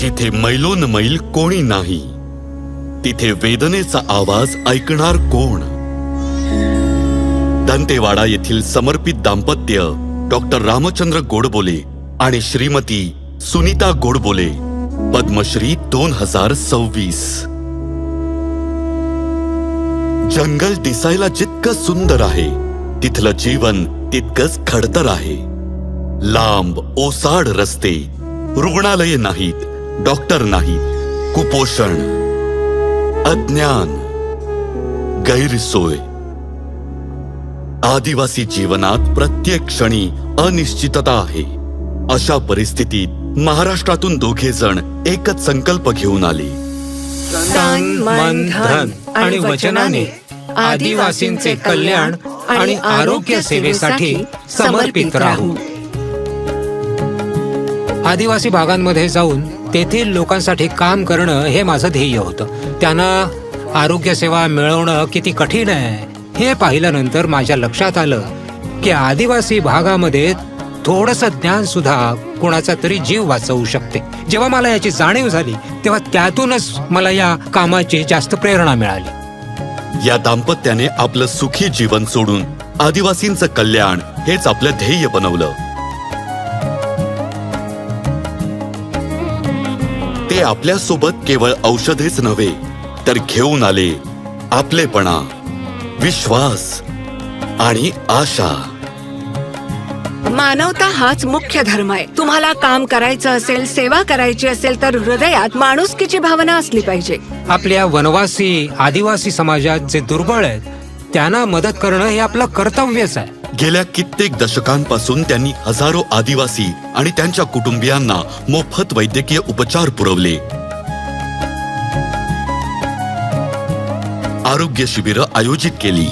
जिथे मैलोन मैल कोणी नाही, तिथे वेदनेचा आवाज ऐकणार कोण? दंतेवाडा येथील समर्पित दाम्पत्य डॉक्टर रामचंद्र गोडबोले आणि श्रीमती सुनीता गोडबोले, पद्मश्री 2026. जंगल दिसायला जितकं सुंदर आहे, तिथलं जीवन तितकंच खडतर आहे. लांब ओसाड रस्ते, रुग्णालये नाहीत, डॉक्टर नाहीत, कुपोषण, अज्ञान, गैरसोय. आदिवासी जीवनात प्रत्येक क्षणी अनिश्चितता आहे. अशा परिस्थितीत महाराष्ट्रातून दोघे जण एकच संकल्प घेऊन आले. तन मन धन आणि वचनाने आदिवासींचे कल्याण आणि आरोग्य सेवेसाठी समर्पित राहू. आदिवासी भागांमध्ये जाऊन तेथील लोकांसाठी काम करणं हे माझं ध्येय होतं. त्यांना आरोग्य सेवा मिळवणं किती कठीण आहे हे पाहिल्यानंतर माझ्या लक्षात आलं की आदिवासी भागामध्ये थोडंसं ज्ञान सुद्धा कोणाचा तरी जीव वाचवू शकते. जेव्हा मला याची जाणीव झाली तेव्हा त्यातूनच मला या कामाची जास्त प्रेरणा मिळाली. या दाम्पत्याने आपलं सुखी जीवन सोडून आदिवासींचं कल्याण हेच आपलं ध्येय बनवलं. ते आपल्या सोबत केवळ औषधेच नव्हे, तर घेऊन आले आपलेपणा, विश्वास आणि आशा. मानवता हाच मुख्य धर्म आहे. तुम्हाला काम करायचं असेल, सेवा करायची असेल तर हृदयात माणुसकीची भावना असली पाहिजे. आपल्या वनवासी आदिवासी समाजात जे दुर्बळ आहेत त्यांना मदत करणं हे आपलं कर्तव्यच आहे. गेल्या कित्येक दशकांपासून त्यांनी हजारो आदिवासी आणि त्यांच्या कुटुंबियांना मोफत वैद्यकीय उपचार पुरवले. आरोग्य शिबिरं आयोजित केली.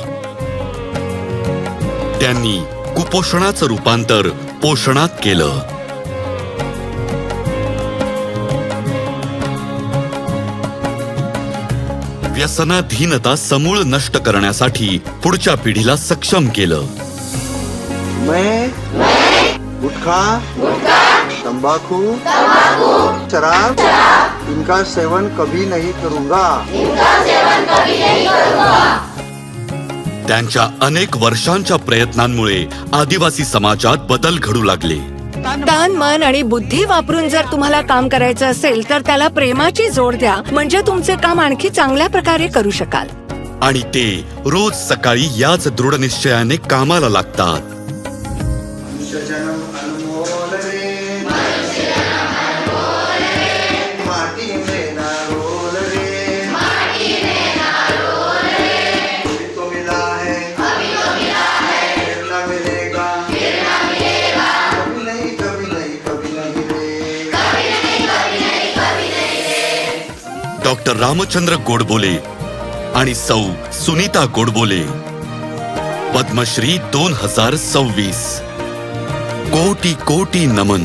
त्यांनी कुपोषणाचं रूपांतर पोषणात केलं. व्यसनाधीनता समूळ नष्ट करण्यासाठी पुढच्या पिढीला सक्षम केलं. मैं गुटखा, तंबाकू, शराब इनका सेवन कभी नहीं करूंगा. त्यांच्या अनेक वर्षांच्या प्रयत्नांमुळे आदिवासी समाजात बदल घडू लागले. तन मन आणि बुद्धी वापरून जर तुम्हाला काम करायचं असेल तर त्याला प्रेमाची जोड द्या, म्हणजे तुमचे काम आणखी चांगल्या प्रकारे करू शकाल. आणि ते रोज सकाळी याच दृढ निश्चयाने कामाला लागतात. डॉक्टर रामचंद्र गोडबोले आणि सौ सुनीता गोडबोले, पद्मश्री 2026. कोटी कोटी नमन.